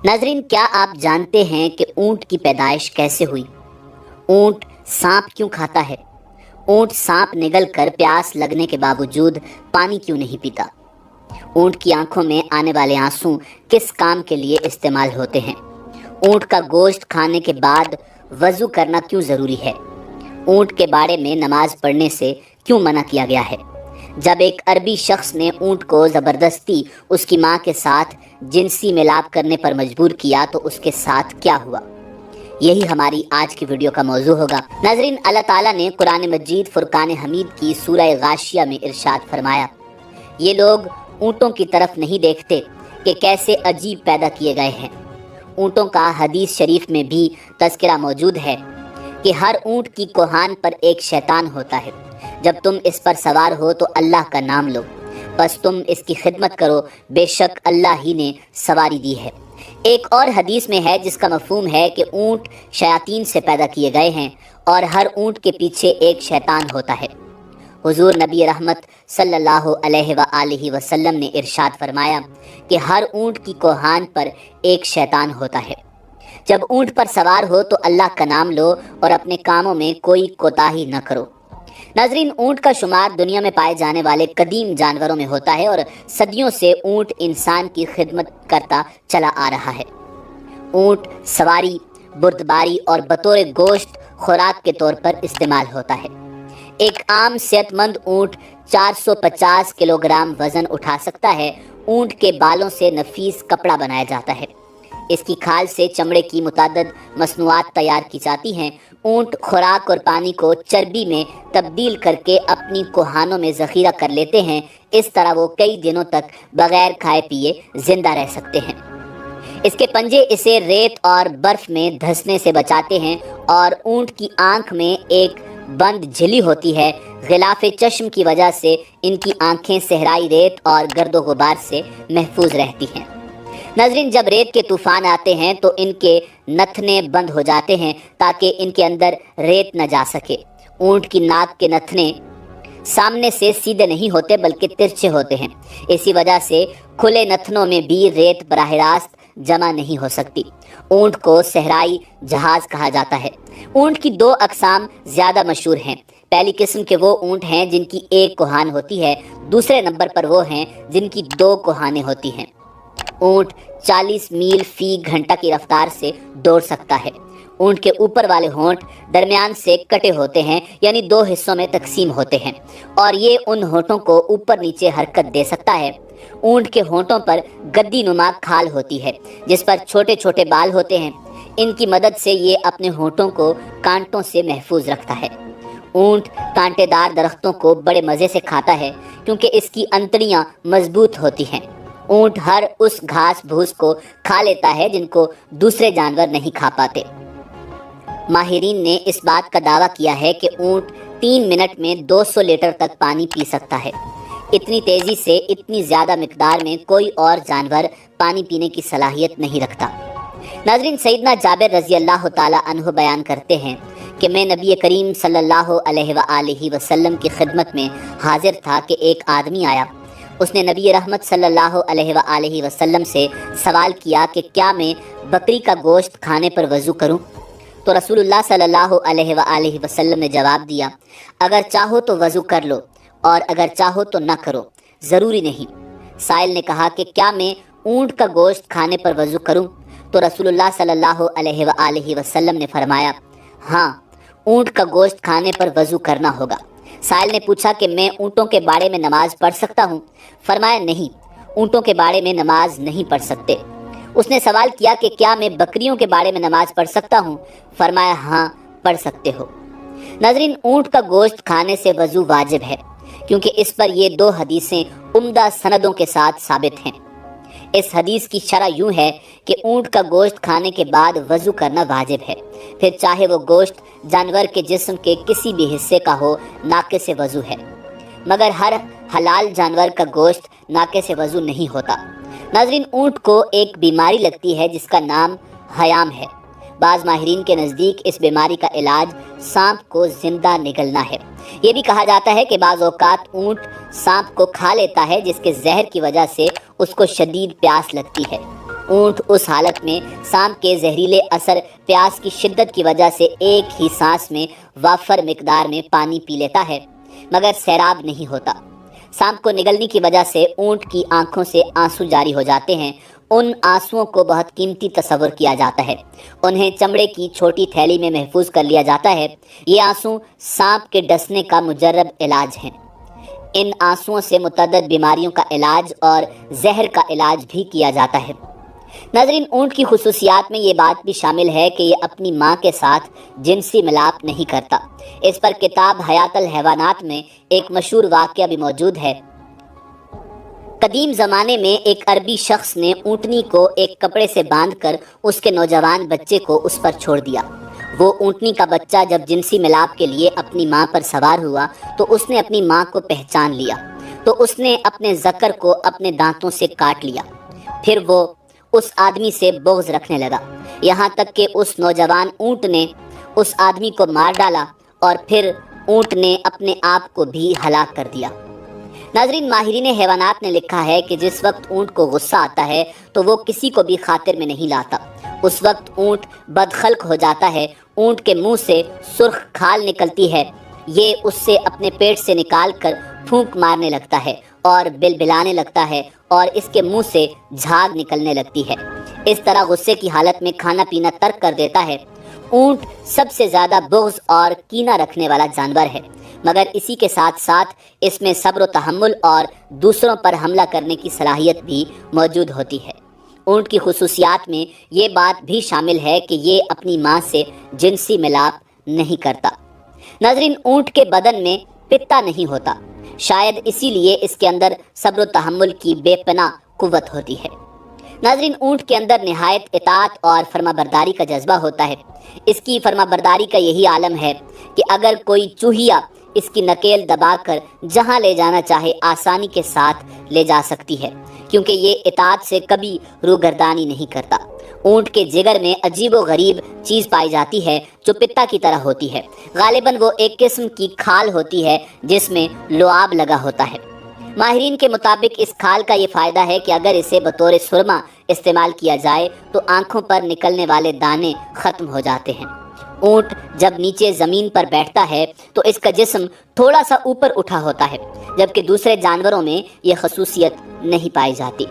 नाजरीन, क्या आप जानते हैं कि ऊँट की पैदाइश कैसे हुई? ऊँट सांप क्यों खाता है? ऊँट सांप निगल कर प्यास लगने के बावजूद पानी क्यों नहीं पीता? ऊँट की आंखों में आने वाले आंसू किस काम के लिए इस्तेमाल होते हैं? ऊँट का गोश्त खाने के बाद वज़ू करना क्यों ज़रूरी है? ऊँट के बाड़े में नमाज पढ़ने से क्यों मना किया गया है? जब एक अरबी शख्स ने ऊँट को ज़बरदस्ती उसकी माँ के साथ जिनसी मिलाप करने पर मजबूर किया तो उसके साथ क्या हुआ? यही हमारी आज की वीडियो का मौजू होगा। नाज़रीन, अल्लाह ताला ने कुरान मजीद फुरकान हमीद की सूरह गाशिया में इरशाद फरमाया, ये लोग ऊँटों की तरफ नहीं देखते कि कैसे अजीब पैदा किए गए हैं। ऊँटों का हदीस शरीफ में भी तज़किरा मौजूद है कि हर ऊँट की कोहान पर एक शैतान होता है। जब तुम इस पर सवार हो तो अल्लाह का नाम लो, बस तुम इसकी खिदमत करो, बेशक अल्लाह ही ने सवारी दी है। एक और हदीस में है जिसका मफहूम है कि ऊँट शयातीन से पैदा किए गए हैं और हर ऊँट के पीछे एक शैतान होता है। हुजूर नबी रहमत सल्लल्लाहु अलैहि वसल्लम ने इरशाद फरमाया कि हर ऊँट की कोहान पर एक शैतान होता है। जब ऊँट पर सवार हो तो अल्लाह का नाम लो और अपने कामों में कोई कोताही न करो। नाजरीन, ऊँट का शुमार दुनिया में पाए जाने वाले कदीम जानवरों में होता है और सदियों से ऊँट इंसान की खिदमत करता चला आ रहा है। ऊँट सवारी, बुर्दबारी और बतौर गोश्त खुराक के तौर पर इस्तेमाल होता है। एक आम सेहतमंद ऊँट 450 किलोग्राम वज़न उठा सकता है। ऊँट के बालों से नफीस कपड़ा बनाया जाता है। इसकी खाल से चमड़े की मुतादद मसनूआत तैयार की जाती हैं। ऊँट खुराक और पानी को चर्बी में तब्दील करके अपनी कोहानों में ज़ख़ीरा कर लेते हैं। इस तरह वो कई दिनों तक बग़ैर खाए पिए ज़िंदा रह सकते हैं। इसके पंजे इसे रेत और बर्फ़ में धंसने से बचाते हैं और ऊँट की आँख में एक बंद झिल्ली होती है। गिलाफ़े चश्म की वजह से इनकी आँखें सहराई रेत और गर्दो गुबार से महफूज रहती हैं। नाज़रीन, जब रेत के तूफ़ान आते हैं तो इनके नथने बंद हो जाते हैं ताकि इनके अंदर रेत न जा सके। ऊँट की नाक के नथने सामने से सीधे नहीं होते बल्कि तिरछे होते हैं। इसी वजह से खुले नथनों में भी रेत बराह रास्त जमा नहीं हो सकती। ऊँट को सहराई जहाज़ कहा जाता है। ऊँट की दो अक़साम ज़्यादा मशहूर हैं। पहली किस्म के वो ऊँट हैं जिनकी एक कोहान होती है। दूसरे नंबर पर वो हैं जिनकी दो कोहानें होती हैं। ऊँट 40 मील फ़ी घंटा की रफ्तार से दौड़ सकता है। ऊँट के ऊपर वाले होंठ दरमियान से कटे होते हैं, यानी दो हिस्सों में तकसीम होते हैं, और ये उन होंठों को ऊपर नीचे हरकत दे सकता है। ऊँट के होंठों पर गद्दी नुमा खाल होती है जिस पर छोटे छोटे बाल होते हैं। इनकी मदद से ये अपने होंठों को कांटों से महफूज रखता है। ऊँट कांटेदार दरख्तों को बड़े मज़े से खाता है क्योंकि इसकी अंतड़ियाँ मजबूत होती हैं। ऊँट हर उस घास भूस को खा लेता है जिनको दूसरे जानवर नहीं खा पाते। माहिरीन ने इस बात का दावा किया है कि ऊँट 3 मिनट में 200 लीटर तक पानी पी सकता है। इतनी तेज़ी से इतनी ज़्यादा मिकदार में कोई और जानवर पानी पीने की सलाहियत नहीं रखता। नाज़रीन, सैयदना जाबिर रज़ी अल्लाह ताला अन्हु बयान करते हैं कि मैं नबी करीम सल्लल्लाहु अलैहि वसल्लम की खिदमत में हाजिर था कि एक आदमी आया। उसने नबी रहमत सल्लल्लाहु अलैहि वसल्लम से सवाल किया कि क्या मैं बकरी का गोश्त खाने पर वज़ू करूं? तो रसूलुल्लाह सल्लल्लाहु अलैहि वसल्लम ने जवाब दिया, अगर चाहो तो वज़ू कर लो और अगर चाहो तो न करो, ज़रूरी नहीं। साइल ने कहा कि क्या मैं ऊँट का गोश्त खाने पर वज़ू करूं? तो रसूलुल्लाह सल्लल्लाहु अलैहि वसल्लम ने फरमाया, हाँ, ऊँट का गोश्त खाने पर वज़ू करना होगा। साइल ने पूछा कि मैं ऊँटों के बाड़े में नमाज पढ़ सकता हूँ? फरमाया, नहीं, ऊँटों के बाड़े में नमाज नहीं पढ़ सकते। उसने सवाल किया कि क्या मैं बकरियों के बाड़े में नमाज पढ़ सकता हूँ? फरमाया, हाँ, पढ़ सकते हो। नाज़रीन, ऊँट का गोश्त खाने से वज़ू वाजिब है क्योंकि इस पर ये 2 हदीसें उम्दा सनदों के साथ साबित हैं। इस हदीस की शरह यूँ है कि ऊँट का गोश्त खाने के बाद वज़ू करना वाजिब है, फिर चाहे वो गोश्त जानवर के जिस्म के किसी भी हिस्से का हो, नाके से वज़ू है। मगर हर हलाल जानवर का गोश्त नाके से वज़ू नहीं होता। नाज़रीन, ऊँट को एक बीमारी लगती है जिसका नाम हयाम है। बाज़ माहिरीन के नज़दीक इस बीमारी का इलाज सांप को ज़िंदा निगलना है। ये भी कहा जाता है कि बाज़ औक़ात ऊँट सांप को खा लेता है जिसके जहर की वजह से उसको शदीद प्यास लगती है। اونٹ اس حالت میں سانپ کے زہریلے اثر، پیاس کی شدت کی وجہ سے ایک ہی سانس میں وافر مقدار میں پانی پی لیتا ہے، مگر سیراب نہیں ہوتا۔ سانپ کو نگلنے کی وجہ سے اونٹ کی آنکھوں سے آنسو جاری ہو جاتے ہیں۔ ان آنسوؤں کو بہت قیمتی تصور کیا جاتا ہے۔ انہیں چمڑے کی چھوٹی تھیلی میں محفوظ کر لیا جاتا ہے۔ یہ آنسو سانپ کے ڈسنے کا مجرب علاج ہیں۔ ان آنسوؤں سے متعدد بیماریوں کا علاج اور زہر کا علاج بھی کیا جاتا ہے۔ ناظرین، اونٹ کی خصوصیات میں یہ بات بھی شامل ہے کہ یہ اپنی ماں کے ساتھ جنسی ملاپ نہیں کرتا۔ اس پر کتاب حیات الحیوانات میں ایک مشہور واقعہ بھی موجود ہے۔ قدیم زمانے میں ایک عربی شخص نے اونٹنی کو ایک کپڑے سے باندھ کر اس کے نوجوان بچے کو اس پر چھوڑ دیا۔ وہ اونٹنی کا بچہ جب جنسی ملاپ کے لیے اپنی ماں پر سوار ہوا تو اس نے اپنی ماں کو پہچان لیا، تو اس نے اپنے ذکر کو اپنے دانتوں سے کاٹ لیا۔ پھر وہ اس آدمی سے بغض رکھنے لگا، یہاں تک کہ اس نوجوان اونٹ نے اس آدمی کو مار ڈالا اور پھر اونٹ نے اپنے آپ کو بھی ہلاک کر دیا۔ ناظرین، ماہرین حیوانات نے لکھا ہے کہ جس وقت اونٹ کو غصہ آتا ہے تو وہ کسی کو بھی خاطر میں نہیں لاتا۔ اس وقت اونٹ بدخلق ہو جاتا ہے۔ اونٹ کے منہ سے سرخ کھال نکلتی ہے، یہ اس سے اپنے پیٹ سے نکال کر پھونک مارنے لگتا ہے اور بلبلانے لگتا ہے اور اس کے منہ سے جھاگ نکلنے لگتی ہے۔ اس طرح غصے کی حالت میں کھانا پینا ترک کر دیتا ہے۔ اونٹ سب سے زیادہ بغض اور کینہ رکھنے والا جانور ہے، مگر اسی کے ساتھ ساتھ اس میں صبر و تحمل اور دوسروں پر حملہ کرنے کی صلاحیت بھی موجود ہوتی ہے۔ اونٹ کی خصوصیات میں یہ بات بھی شامل ہے کہ یہ اپنی ماں سے جنسی ملاپ نہیں کرتا۔ ناظرین، اونٹ کے بدن میں پتا نہیں ہوتا، شاید اسی لیے اس کے اندر صبر و تحمل کی بے پناہ قوت ہوتی ہے۔ ناظرین، اونٹ کے اندر نہایت اطاعت اور فرما برداری کا جذبہ ہوتا ہے۔ اس کی فرما برداری کا یہی عالم ہے کہ اگر کوئی چوہیا اس کی نکیل دبا کر جہاں لے جانا چاہے آسانی کے ساتھ لے جا سکتی ہے، کیونکہ یہ اطاعت سے کبھی روگردانی نہیں کرتا۔ اونٹ کے جگر میں عجیب و غریب چیز پائی جاتی ہے جو پتا کی طرح ہوتی ہے۔ غالباً وہ ایک قسم کی کھال ہوتی ہے جس میں لعاب لگا ہوتا ہے۔ ماہرین کے مطابق اس کھال کا یہ فائدہ ہے کہ اگر اسے بطور سرما استعمال کیا جائے تو آنکھوں پر نکلنے والے دانے ختم ہو جاتے ہیں۔ اونٹ جب نیچے زمین پر بیٹھتا ہے تو اس کا جسم تھوڑا سا اوپر اٹھا ہوتا ہے، جبکہ دوسرے جانوروں میں یہ خصوصیت نہیں پائی جاتی۔